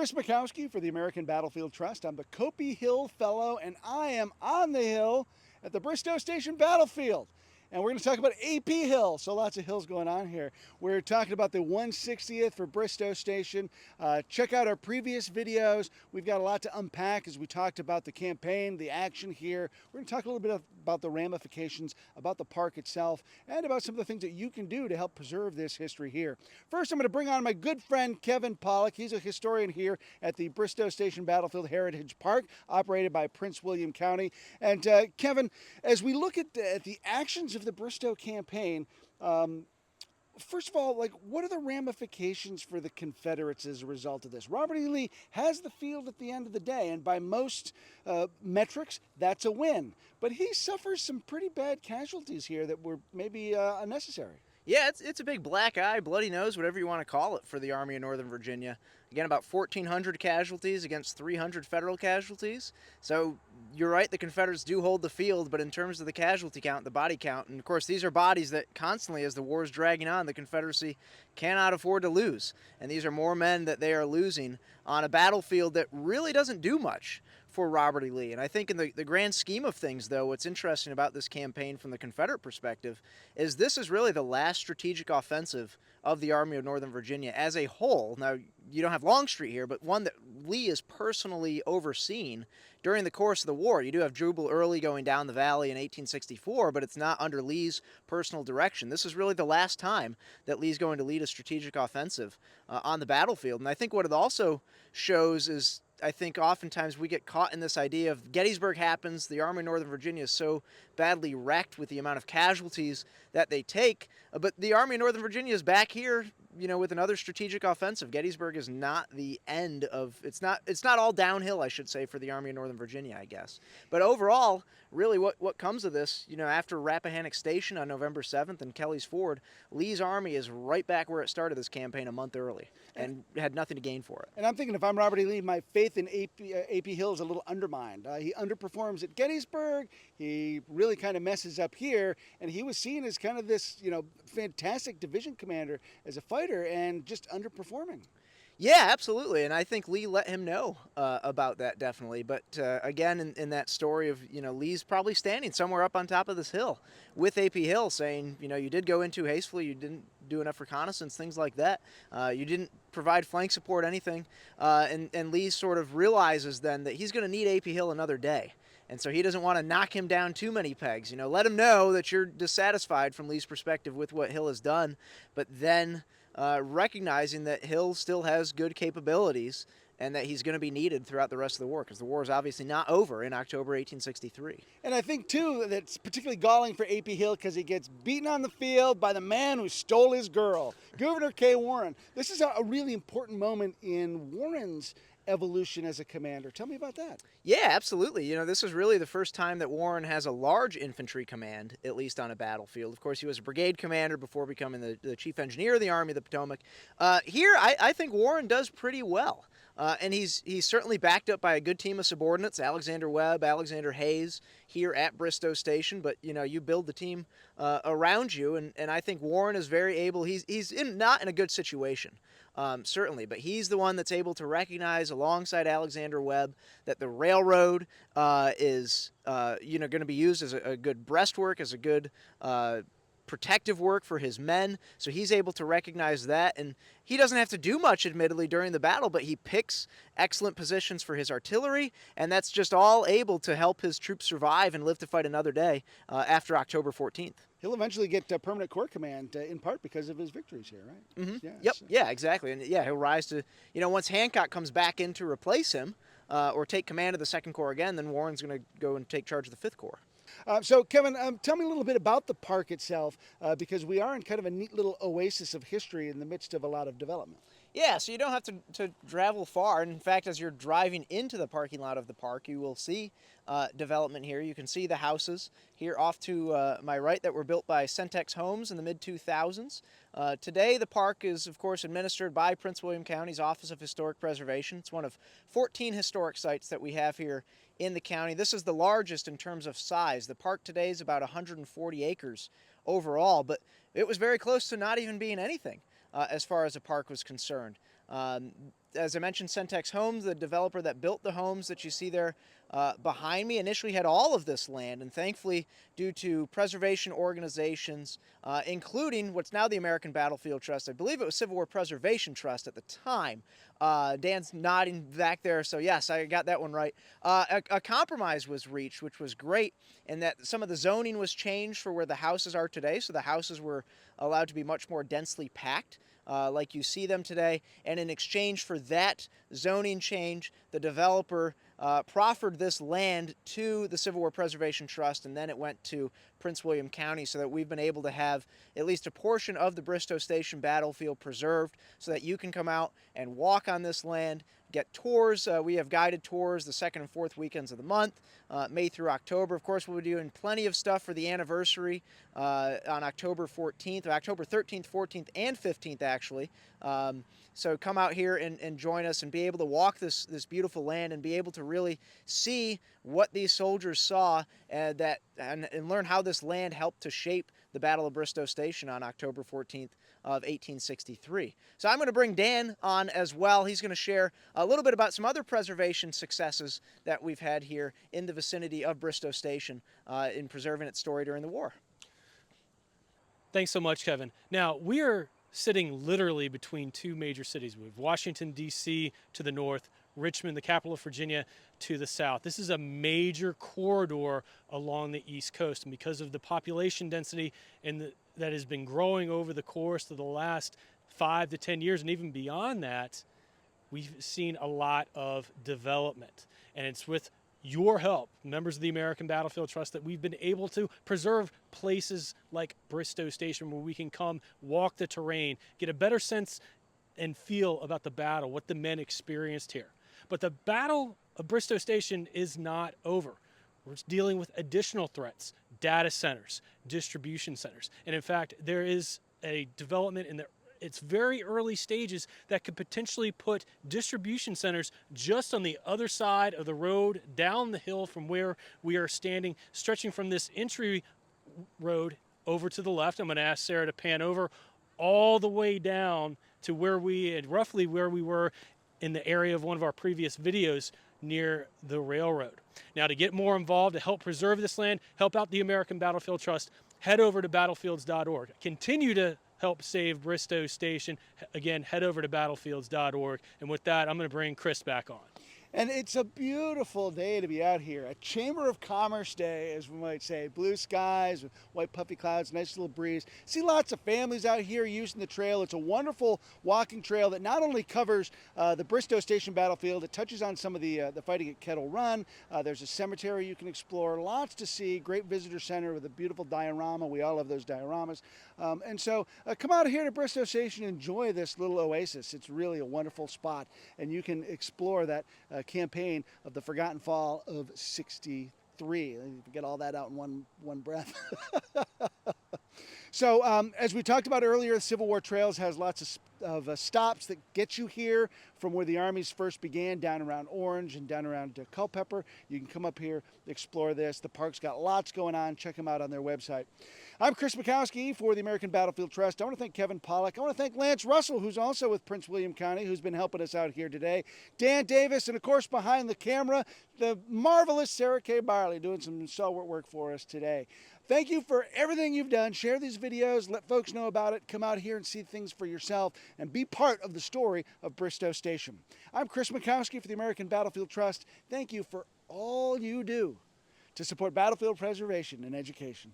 Chris Mackowski for the American Battlefield Trust. I'm the Copey Hill Fellow, and I am on the hill at the Bristoe Station Battlefield. And we're going to talk about AP Hill. So lots of hills going on here. We're talking about the 160th for Bristoe Station. Check out our previous videos. We've got a lot to unpack as we talked about the campaign, the action here. We're going to talk a little bit about the ramifications, about the park itself, and about some of the things that you can do to help preserve this history here. First, I'm going to bring on my good friend Kevin Pawlak. He's a historian here at the Bristoe Station Battlefield Heritage Park, operated by Prince William County. And Kevin, as we look at the actions of the Bristoe campaign, first of all, what are the ramifications for the Confederates as a result of this? Robert E. Lee has the field at the end of the day, and by most metrics, that's a win. But he suffers some pretty bad casualties here that were maybe unnecessary. Yeah, it's a big black eye, bloody nose, whatever you want to call it, for the Army of Northern Virginia. Again, about 1,400 casualties against 300 federal casualties. So you're right, the Confederates do hold the field, but in terms of the casualty count, the body count, and of course these are bodies that constantly, as the war is dragging on, the Confederacy cannot afford to lose. And these are more men that they are losing on a battlefield that really doesn't do much for Robert E. Lee. And I think in the grand scheme of things, though, what's interesting about this campaign from the Confederate perspective is this is really the last strategic offensive of the Army of Northern Virginia as a whole. Now, you don't have Longstreet here, but one that Lee is personally overseeing during the course of the war. You do have Jubal Early going down the valley in 1864, but it's not under Lee's personal direction. This is really the last time that Lee's going to lead a strategic offensive on the battlefield. And I think what it also shows is, I think oftentimes we get caught in this idea of Gettysburg happens, the Army of Northern Virginia is so badly wrecked with the amount of casualties that they take, but the Army of Northern Virginia is back here, with another strategic offensive. Gettysburg is not the end of, it's not all downhill, I should say, for the Army of Northern Virginia, I guess. But overall, really what comes of this, after Rappahannock Station on November 7th and Kelly's Ford, Lee's army is right back where it started this campaign a month early and had nothing to gain for it. And I'm thinking, if I'm Robert E. Lee, my faith in AP Hill is a little undermined. He underperforms at Gettysburg. He really kind of messes up here, and he was seen as kind of this, fantastic division commander as a fighter, and just underperforming. Yeah, absolutely, and I think Lee let him know about that, definitely. But again, in that story of, Lee's probably standing somewhere up on top of this hill with AP Hill saying, you did go in too hastily, you didn't do enough reconnaissance, things like that. You didn't provide flank support, anything. And Lee sort of realizes then that he's going to need AP Hill another day. And so he doesn't want to knock him down too many pegs. Let him know that you're dissatisfied from Lee's perspective with what Hill has done, but then recognizing that Hill still has good capabilities and that he's going to be needed throughout the rest of the war, because the war is obviously not over in October 1863. And I think, too, that's particularly galling for AP Hill because he gets beaten on the field by the man who stole his girl, Gouverneur K. Warren. This is a really important moment in Warren's evolution as a commander. Tell me about that. Yeah, absolutely. This is really the first time that Warren has a large infantry command, at least on a battlefield. Of course, he was a brigade commander before becoming the chief engineer of the Army of the Potomac. Here, I think Warren does pretty well. And he's certainly backed up by a good team of subordinates, Alexander Webb, Alexander Hayes, here at Bristoe Station. But, you build the team around you, and I think Warren is very able. He's not in a good situation, certainly, but he's the one that's able to recognize, alongside Alexander Webb, that the railroad is going to be used as a good breastwork, as a good protective work for his men. So he's able to recognize that, and he doesn't have to do much, admittedly, during the battle, but he picks excellent positions for his artillery, and that's just all able to help his troops survive and live to fight another day after October 14th. He'll eventually get permanent corps command, in part because of his victories here, right? Mm-hmm. Yeah, yep. So. Yeah, exactly. And yeah, he'll rise to, once Hancock comes back in to replace him or take command of the 2nd Corps again, then Warren's going to go and take charge of the 5th Corps. So, Kevin, tell me a little bit about the park itself, because we are in kind of a neat little oasis of history in the midst of a lot of development. Yeah, so you don't have to travel far. And in fact, as you're driving into the parking lot of the park, you will see development here. You can see the houses here off to my right that were built by Centex Homes in the mid-2000s. Today, the park is, of course, administered by Prince William County's Office of Historic Preservation. It's one of 14 historic sites that we have here in the county. This is the largest in terms of size. The park today is about 140 acres overall, but it was very close to not even being anything as far as the park was concerned. As I mentioned, Centex Homes, the developer that built the homes that you see there behind me, initially had all of this land, and thankfully, due to preservation organizations, including what's now the American Battlefield Trust, I believe it was Civil War Preservation Trust at the time. Dan's nodding back there, so yes, I got that one right. A compromise was reached, which was great, in that some of the zoning was changed for where the houses are today, so the houses were allowed to be much more densely packed. Like you see them today, and in exchange for that zoning change, the developer proffered this land to the Civil War Preservation Trust, and then it went to Prince William County, so that we've been able to have at least a portion of the Bristoe Station battlefield preserved, so that you can come out and walk on this land, get tours. We have guided tours the second and fourth weekends of the month, May through October. Of course, we'll be doing plenty of stuff for the anniversary on October 14th, or October 13th, 14th, and 15th, actually. So come out here and join us and be able to walk this beautiful land and be able to really see what these soldiers saw, and learn how this land helped to shape the Battle of Bristoe Station on October 14th of 1863. So I'm going to bring Dan on as well. He's going to share a little bit about some other preservation successes that we've had here in the vicinity of Bristoe Station in preserving its story during the war. Thanks so much, Kevin. Now, we are sitting literally between two major cities. We have Washington, D.C. to the north, Richmond, the capital of Virginia, to the south. This is a major corridor along the East Coast, and because of the population density that has been growing over the course of the last 5 to 10 years, and even beyond that, we've seen a lot of development. And it's with your help, members of the American Battlefield Trust, that we've been able to preserve places like Bristoe Station, where we can come walk the terrain, get a better sense and feel about the battle, what the men experienced here. But the Battle of Bristoe Station is not over. We're dealing with additional threats, data centers, distribution centers. And in fact, there is a development in its very early stages that could potentially put distribution centers just on the other side of the road, down the hill from where we are standing, stretching from this entry road over to the left. I'm going to ask Sarah to pan over all the way down to roughly where we were in the area of one of our previous videos near the railroad. Now, to get more involved, to help preserve this land, help out the American Battlefield Trust, head over to battlefields.org. Continue to help save Bristoe Station. Again, head over to battlefields.org. And with that, I'm going to bring Chris back on. And it's a beautiful day to be out here. A Chamber of Commerce day, as we might say. Blue skies with white puffy clouds, nice little breeze. See lots of families out here using the trail. It's a wonderful walking trail that not only covers the Bristoe Station battlefield, it touches on some of the fighting at Kettle Run. There's a cemetery you can explore, lots to see, great visitor center with a beautiful diorama. We all love those dioramas. And so come out here to Bristoe Station and enjoy this little oasis. It's really a wonderful spot, and you can explore that campaign of the Forgotten Fall of '63. Get all that out in one breath. So as we talked about earlier, the Civil War Trails has lots of stops that get you here from where the armies first began, down around Orange and down around Culpeper. You can come up here, explore this. The park's got lots going on. Check them out on their website. I'm Chris Mackowski for the American Battlefield Trust. I want to thank Kevin Pawlak. I want to thank Lance Russell, who's also with Prince William County, who's been helping us out here today. Dan Davis, and of course behind the camera, the marvelous Sarah K. Barley, doing some stalwart work for us today. Thank you for everything you've done. Share these videos, let folks know about it, come out here and see things for yourself, and be part of the story of Bristoe Station. I'm Chris Mackowski for the American Battlefield Trust. Thank you for all you do to support battlefield preservation and education.